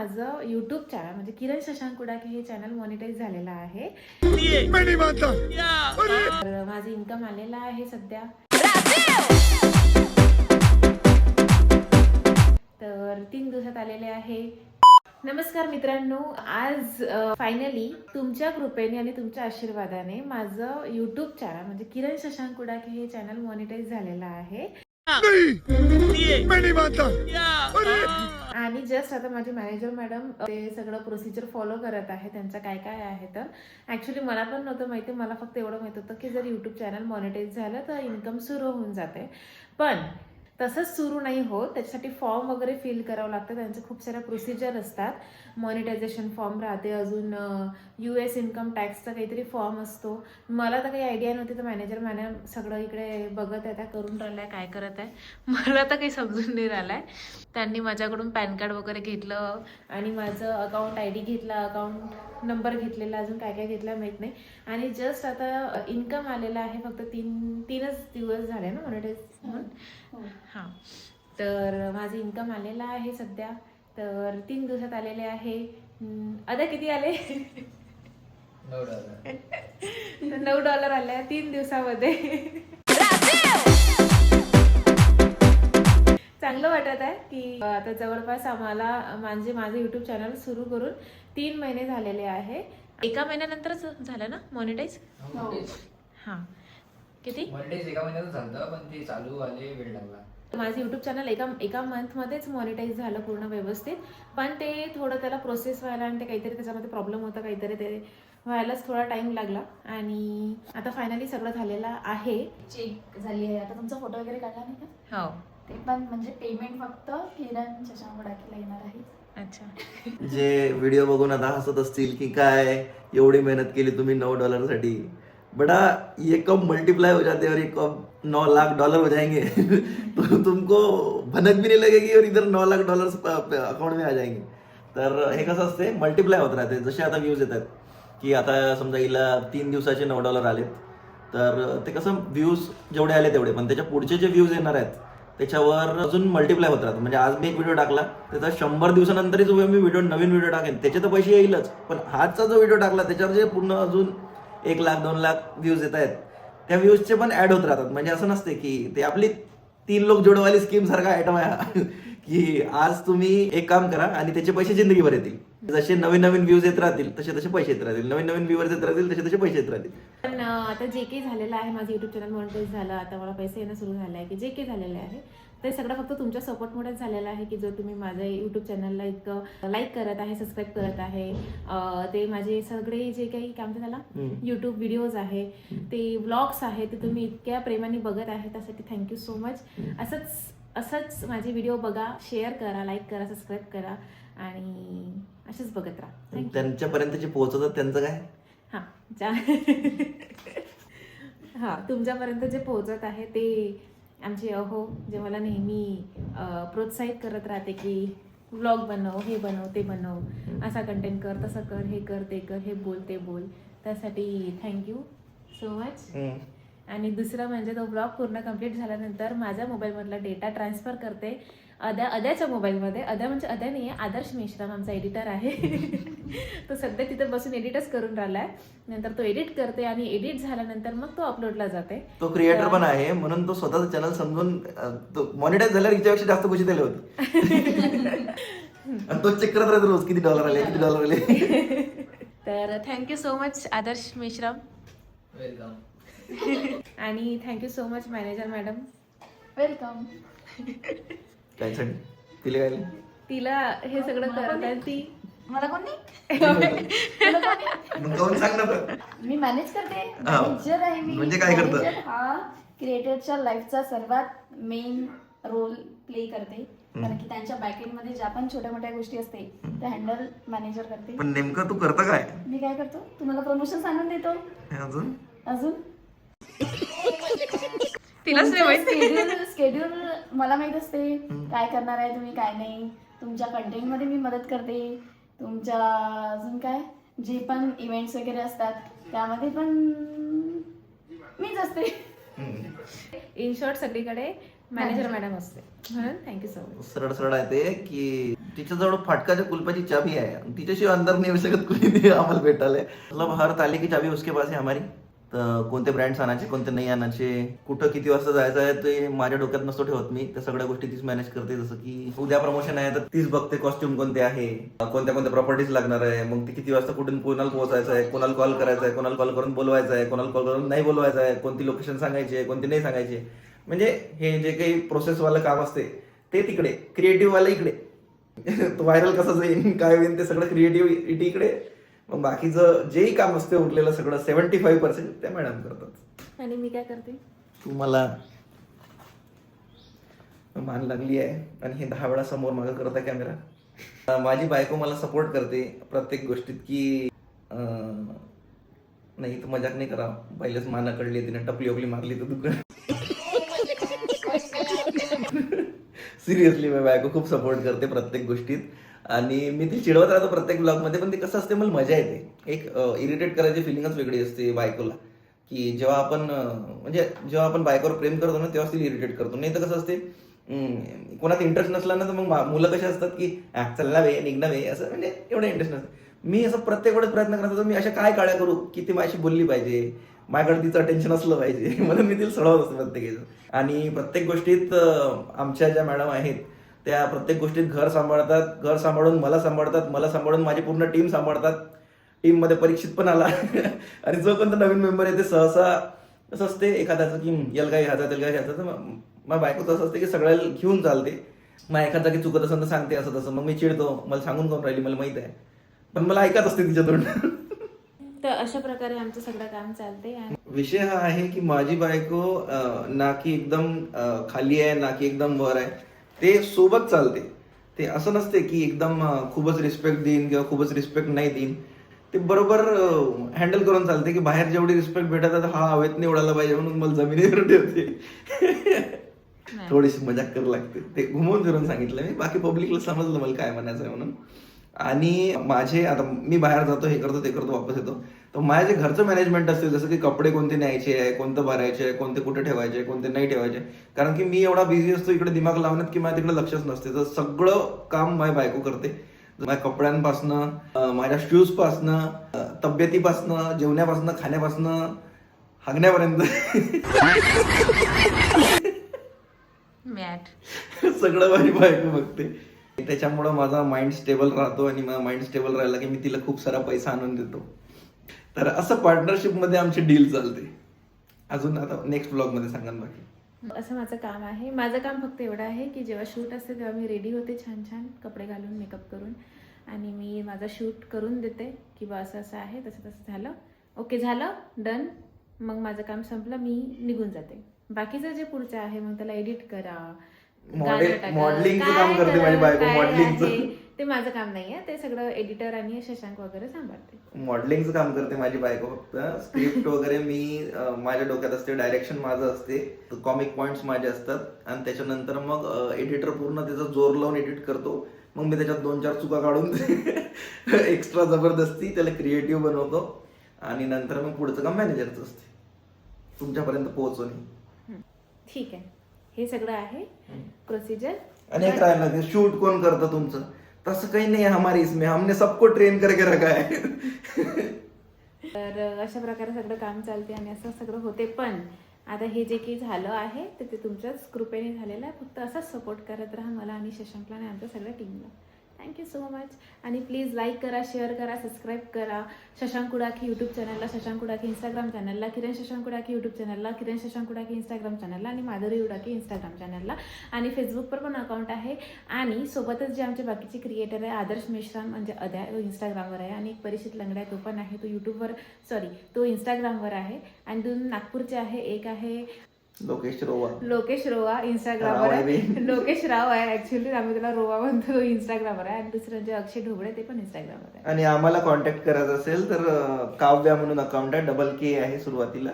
माझं YouTube channel म्हणजे किरण शशांक कुडाके हे चॅनल मॉनिटाईज झालेलं आहे. तर माझं इन्कम आलेलं आहे सध्या. तर 3 दिवसात आलेले आहे. नमस्कार मित्रांनो, आज फायनली तुमच्या कृपेने आणि तुमच्या आशीर्वादाने माझं यूट्यूब चॅनल म्हणजे किरण शशांक कुडाके हे चॅनल मॉनिटाईज झालेलं आहे. आणि जस्ट आता माझे मॅनेजर मॅडम ते सगळं प्रोसिजर फॉलो करत आहे. त्यांचं काय काय आहे तर ॲक्च्युली मला पण नव्हतं माहिती. मला फक्त एवढं माहित होतं की जर यूट्यूब चॅनल मॉनिटाईज झालं तर इन्कम सुरू होऊन जाते. पण तसंच सुरू नाही होत. त्याच्यासाठी फॉर्म वगैरे फिल करावं लागतं. त्यांचे खूप साऱ्या प्रोसिजर असतात. मॉनिटायझेशन फॉर्म राहते, अजून US इन्कम टॅक्सचा काहीतरी फॉर्म असतो. मला तर काही आयडिया नव्हती. तर मॅनेजर मॅडम सगळं इकडे बघत आहे, त्या करून राहिल्या, काय करत आहे मला तर काही समजून नाही राहिलं आहे. त्यांनी माझ्याकडून पॅन कार्ड वगैरे घेतलं आणि माझं अकाउंट ID घेतला, अकाउंट नंबर घेतलेला, अजून काय काय घेतला माहीत नाही. आणि जस्ट आता इन्कम आलेला आहे. फक्त तीनच दिवस झाले ना मॉनिटाईज म्हणून. हां, तर माझं इन्कम आलेलं आहे सध्या. तर 3 दिवसात आलेले आहे. आता किती आले? $9 आले 3 दिवसामध्ये. चांगलं वाटत आहे की आता जवळपास आम्हाला माझं यूट्यूब चॅनल सुरू करून 3 महिने झालेले आहे. एका महिन्यानंतरच झालं ना मॉनिटाईज? हां, किती? मॉनिटाईज एका महिन्यातच झालं, पण ते चालू आले वेळ लागला. माझं यूट्यूब चॅनल एका मंथमध्येच मॉनिटाईज झालं पूर्ण व्यवस्थित. पण ते थोडं त्याला प्रोसेस व्हायला आणि ते काहीतरी त्याच्यामध्ये प्रॉब्लेम होता, काहीतरी ते व्हायलाच थोडा टाइम लागला. आणि आता फायनली सगळं झालेलं आहे. चेक झाली आहे. आता तुमचा फोटो वगैरे काढला नाही का? हो. ते पण म्हणजे पेमेंट फक्त किरण शशांक कुडाकेला येणार आहे. अच्छा. जे व्हिडिओ बघून आता हसत असतील की काय एवढी मेहनत केली तुम्ही $9 साठी. बड़ा ये कब मल्टीप्लाई हो जाते हैं और ये कब $9 लाख हो जाएंगे तो तुमको भनक भी नहीं लगेगी और इधर $9 लाख अकाउंट में आ जाएंगे. तर हे कसं असते, मल्टिप्लाय होत राहते. जसे आता व्ह्यूज येतात की आता समजा हिला 3 दिवसाचे $9 आलेत, तर ते कसं व्ह्यूज जेवढे आले तेवढे, पण त्याच्या पुढचे जे व्ह्यूज येणार आहेत त्याच्यावर अजून मल्टिप्लाय होत राहतं. म्हणजे आज मी एक व्हिडिओ टाकला, त्याचा 100 दिवसानंतरही जो मी नवीन व्हिडिओ टाकेन त्याचे तर पैसे येईलच, पण हाचा जो व्हिडिओ टाकला त्याच्यावर जे पूर्ण अजून 1 लाख 2 लाख व्ह्यूज येत आहेत, त्या व्ह्यूजचे पण ऍड होत राहतात. म्हणजे असं नसते की ते आपली 3 लोक जोडवाली स्कीम सारखा आयटम आहे की आज तुम्ही एक काम करा आणि त्याचे पैसे जिंदगीभर येतील. जसे नवीन व्ह्यूज येत राहतील तसे तसे पैसे येत राहतील, नवीन व्ह्यूअर्स येत राहतील तसे तसे पैसे येत राहतील. पण आता जे काही झालेलं आहे, माझं यूट्यूब चॅनल मॉनिटाईज झालं, आता मला पैसे येणं सुरू झालं आहे. की जे काही झालेलं आहे ते सगळं फक्त तुमच्या सपोर्टमुळेच झालेलं आहे. की जो तुम्ही माझ्या यूट्यूब चॅनलला इतकं लाईक करत आहे, सबस्क्राईब करत आहे, ते माझे सगळे जे काही काम त्याला यूट्यूब व्हिडिओज आहे, ते व्लॉग्स आहे, ते तुम्ही इतक्या प्रेमाने बघत आहे, त्यासाठी थँक्यू सो मच. असंच माझे व्हिडिओ बघा, शेअर करा, लाईक करा, सबस्क्राईब करा आणि असेच बघत राहा. त्यांच्यापर्यंत जे पोहोचवतात त्यांचं काय? हां, तुमच्यापर्यंत जे पोहोचत आहे ते आमचे अहो जे मला नेहमी प्रोत्साहित करत राहते की व्लॉग बनव, हे बनव, ते बनव, असा कंटेंट कर, तसं कर, हे कर, ते कर, हे बोल, ते बोल, त्यासाठी थँक्यू सो मच. आणि दुसरं म्हणजे तो ब्लॉग पूर्ण कंप्लीट झाल्यानंतर माझ्या मोबाईलमधला डेटा ट्रान्सफर करते अद्याच्या मोबाईलमध्ये. अद्या म्हणजे अद्या नाही आहे, आदर्श मेश्राम आमचा एडिटर आहे. तो सध्या तिथे बसून एडिटच करून राहिला आहे. नंतर तो एडिट करते आणि एडिट झाल्यानंतर मग तो अपलोडला जाते. तो क्रिएटर पण आहे म्हणून तो स्वतःचं चॅनल समजून मॉनिटाईज झाल्यावर हिच्यापेक्षा जास्त पैसे दिले होते. तो चेक करत राहतो रोज किती $1 आले, किती $1 आले. तर थँक्यू सो मच आदर्श मेश्राम. वेलकम. आणि thank you so much manager madam. Welcome. काय सांग तिला काय? तिला हे सगळं करत आहे ती. मला कोण नाही. मग जाऊन सांग ना तर. मी मॅनेज करते, मॅनेजर आहे मी. म्हणजे काय करतं? मॅनेजर हा क्रिएटरच्या लाईफचा सर्वात मेन रोल प्ले करते. कारण की त्यांच्या बॅकएंड मध्ये ज्या पण छोट्या मोठ्या गोष्टी असते त्या हँडल मॅनेजर करते. पण नेमकं तू करता काय? मी काय करतो, तुम्हाला प्रमोशन आणून देतो. अजून तिलाच नाही माहिती. स्केड्यूल मला माहित असते काय करणार आहे तुम्ही, काय नाही. तुमच्या कंटेंट मध्ये मी मदत करते. तुमच्या अजून काय जे पण इव्हेंट्स वगैरे असतात त्यामध्ये पण मीच असते. इन शॉर्ट सगळीकडे मॅनेजर मॅडम असते म्हणून थँक्यू सो मच. सरळ सरळ आहे ते की तिच्याजवळ फाटकाच्या कुलपाची चाबी आहे, तिच्याशिवाय अंदर नाही येऊ शकत कोणी नाही आम्हाला भेटायला. मतलब हर ताले की चाबी उसके पास है हमारी. तर कोणते ब्रँड्स आणायचे कोणते नाही आणायचे, कुठं किती वाजता जायचं आहे ते माझ्या डोक्यात नसतो ठेवत मी. त्या सगळ्या गोष्टी तीच मॅनेज करते. जसं की उद्या प्रमोशन आहे तर तीच बघते कॉस्ट्युम कोणते आहे, कोणत्या कोणत्या प्रॉपर्टीज लागणार आहे, मग ते किती वाजता कुठून कोणाला पोहोचायचं आहे, कोणाला कॉल करायचा आहे, कोणाला कॉल करून बोलवायचं आहे, कोणाला कॉल करून नाही बोलवायचं आहे, कोणती लोकेशन सांगायची आहे कोणती नाही सांगायची. म्हणजे हे जे काही प्रोसेसवालं काम असते ते तिकडे, क्रिएटिव्ह वाला इकडे. व्हायरल कसं जाईल काय होईल ते सगळं क्रिएटिव्हिटी इकडे. मग बाकीचं जेही काम असते उरलेलं सगळं 75% त्या मॅडम करतात. आणि मी काय करते? तुम्हाला मान लागली आहे आणि हे 10 वेळा समोर मागं करता कॅमेरा. माझी बायको मला सपोर्ट करते प्रत्येक गोष्टीत की नाही तर मजाक नाही करा, पहिलेच मान कळली तिने टपली वपली मारली तर दुकान. सिरियसली माझी बायको खूप सपोर्ट करते प्रत्येक गोष्टीत आणि मी ती चिडवत राहतो प्रत्येक ब्लॉगमध्ये. पण ते कसं असते मला मजा येते. एक इरिटेट करायची फिलिंगच वेगळी असते बायकोला, की जेव्हा आपण बायकोवर प्रेम करतो ना तेव्हाच तिला इरिटेट करतो. नाही तर कसं असते कोणात इंटरेस्ट नसला ना तर मग मुलं कशी असतात की चलना वे निघणं वे असं, म्हणजे एवढं इंटरेस्ट नसतं. मी असं प्रत्येक वेळेस प्रयत्न करत होतो मी अशा काय काळ्या करू की ती माझ्याशी बोलली पाहिजे, माझ्याकडे तिचं अटेन्शन असलं पाहिजे म्हणून मी तिला सोडवत असतो प्रत्येक. आणि प्रत्येक गोष्टीत आमच्या ज्या मॅडम आहेत त्या प्रत्येक गोष्टीत घर सांभाळतात, घर सांभाळून मला सांभाळतात, मला सांभाळून माझी पूर्ण टीम सांभाळतात. टीममध्ये परीक्षित पण आला आणि जो कोणता नवीन मेंबर आहे ते सहसा असं असते एखाद्याचं की याला काय घ्यायचं त्याला काय घ्यायचं. तर मग बायको तसं असते की सगळ्याला घेऊन चालते. मग एखाद जागी चुकत असेल तर सांगते असं तसं, मग मी चिडतो, मला सांगून कोण राहिली मला माहित आहे, पण मला ऐकत असते तिच्यातून. तर अशा प्रकारे आमचं सगळं काम चालते. आणि विषय हा आहे की माझी बायको ना की एकदम खाली आहे ना की एकदम वर आहे, ते सोबत चालते. ते असं नसते की एकदम खूपच रिस्पेक्ट देईन किंवा खूपच रिस्पेक्ट नाही देईन. ते बरोबर हँडल करून चालते की बाहेर जेवढी रिस्पेक्ट भेटत आहे हा हवेत नाही उडाला पाहिजे म्हणून मला जमिनीवर ठेवते. थोडीशी मजाक करायला लागते. ते घुमवून फिरून सांगितलं मी, बाकी पब्लिकला समजलं मला काय म्हणायचं आहे म्हणून. आणि माझे आता मी बाहेर जातो हे करतो ते करतो वापस येतो, तर माझे जे घरचं मॅनेजमेंट असते जसं की कपडे कोणते न्यायचे आहे, कोणतं भरायचे आहे, कोणते कुठे ठेवायचे, कोणते नाही ठेवायचे. कारण की मी एवढा बिझी असतो इकडे दिमाग लावण्यात की माझ्या तिकडे लक्षच नसते. तर सगळं काम माझी बायको करते. माझ्या कपड्यांपासनं, माझ्या शूज पासनं, तब्येतीपासनं, जेवण्यापासनं, खाण्यापासनं, हागण्यापर्यंत सगळं माझी बायको बघते. त्याच्यामुळं माझा माइंड स्टेबल राहतो आणि माझा माइंड स्टेबल राहिला की मी तिला खूप सारा पैसा आणून देतो. तर असं पार्टनरशिप मध्ये आमची डील चालते. अजून आता नेक्स्ट ब्लॉग मध्ये सांगा बाकी. असं माझं काम आहे. माझं काम फक्त एवढं आहे की जेव्हा शूट असते तेव्हा मी रेडी होते छान छान कपडे घालून मेकअप करून आणि मी माझा शूट करून देते की बा असं असं आहे, तसं तसं झालं, ओके झालं, डन. मग माझं काम संपलं, मी निघून जाते. बाकीचं जे पुढचं आहे मग त्याला एडिट करा, मॉडेलिंगचं काम करते माझी बायको. मॉडेलिंगचं ते माझं काम नाहीये, ते सगळं एडिटर आणि शशांक वगैरे सांभाळते. मॉडेलिंगचं काम करते माझी बायको. फक्त स्क्रिप्ट वगैरे मी माझ्या डोक्यात असते, डायरेक्शन माझं असते, कॉमिक पॉइंट्स माझे असतात आणि त्याच्यानंतर मग एडिटर पूर्ण त्याचा जोर लावून एडिट करतो. मग मी त्याच्यात 2-4 चुका काढून एक्स्ट्रा जबरदस्ती त्याला क्रिएटिव्ह बनवतो आणि नंतर मग पुढचं काम मॅनेजरचं असते तुमच्यापर्यंत पोहोचवणे. ठीक आहे, हे सगळं आहे प्रोसिजर. आणि एक राहिलं शूट कोण करतं तुमचं, तसं काही नाही हमारी इसमें, हमने सबको ट्रेन करके रखा है. तर अशा प्रकारे सगळं काम चालते आणि असं सगळं होते. पण आता हे जे काही झालं आहे ते तुमच्याच कृपेने झालेलं आहे. फक्त असाच सपोर्ट करत राहा मला आणि शशांकला आणि आमच्या सगळ्या टीमला. Thank you so much. आणि प्लीज लाईक करा, शेअर करा, सबस्क्राईब करा. शशांक उडाकी यूट्यूब चॅनलला, शशांक उडाकी इंस्टाग्राम चॅनलला, किरण शशांक उडाकी यूट्यूब चॅनलला, किरण शशांक उडाकी इंस्टाग्राम चॅनलला आणि माधुरी उडाकी इंस्टाग्राम चॅनलला. आणि फेसबुकवर पण अकाउंट आहे. आणि सोबतच जे आमचे बाकीचे क्रिएटर आहे, आदर्श मेश्राम म्हणजे अद्या इंस्टाग्रामवर आहे आणि एक परीक्षित लंगडा तो पण आहे, तो इंस्टाग्रामवर आहे. आणि 2 नागपूरचे आहे, एक आहे लोकेश रोवा इंस्टाग्रामवर आहे. लोकेश राव आहे ऍक्च्युली, आम्ही त्याला रोवा म्हणतो, इंस्टाग्रामवर आहे. आणि दुसरं जे अक्षय ढोबळे ते पण इंस्टाग्रामवर आहे. आणि आम्हाला कॉन्टॅक्ट करायचं असेल तर काव्या म्हणून अकाउंट आहे, DK आहे सुरुवातीला,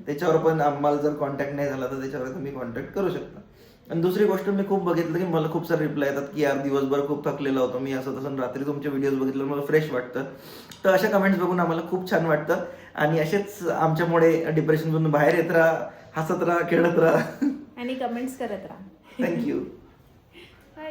त्याच्यावर पण आम्हाला जर कॉन्टॅक्ट नाही झाला तर त्याच्यावर तुम्ही कॉन्टॅक्ट करू शकता. आणि दुसरी गोष्ट मी खूप बघितलं की मला खूप सारे रिप्लाय येतात की यार दिवसभर खूप थकलेला होतो मी, असं तसं, रात्री तुमचे व्हिडिओज बघितलं मला फ्रेश वाटतं. तर अशा कमेंट्स बघून आम्हाला खूप छान वाटतं आणि असेच आमच्यामुळे डिप्रेशनमधून बाहेर येत राहा, हसत राहा, खेळत राहा. आणि कमेंट्स करत राहा. थँक्यू. बाय.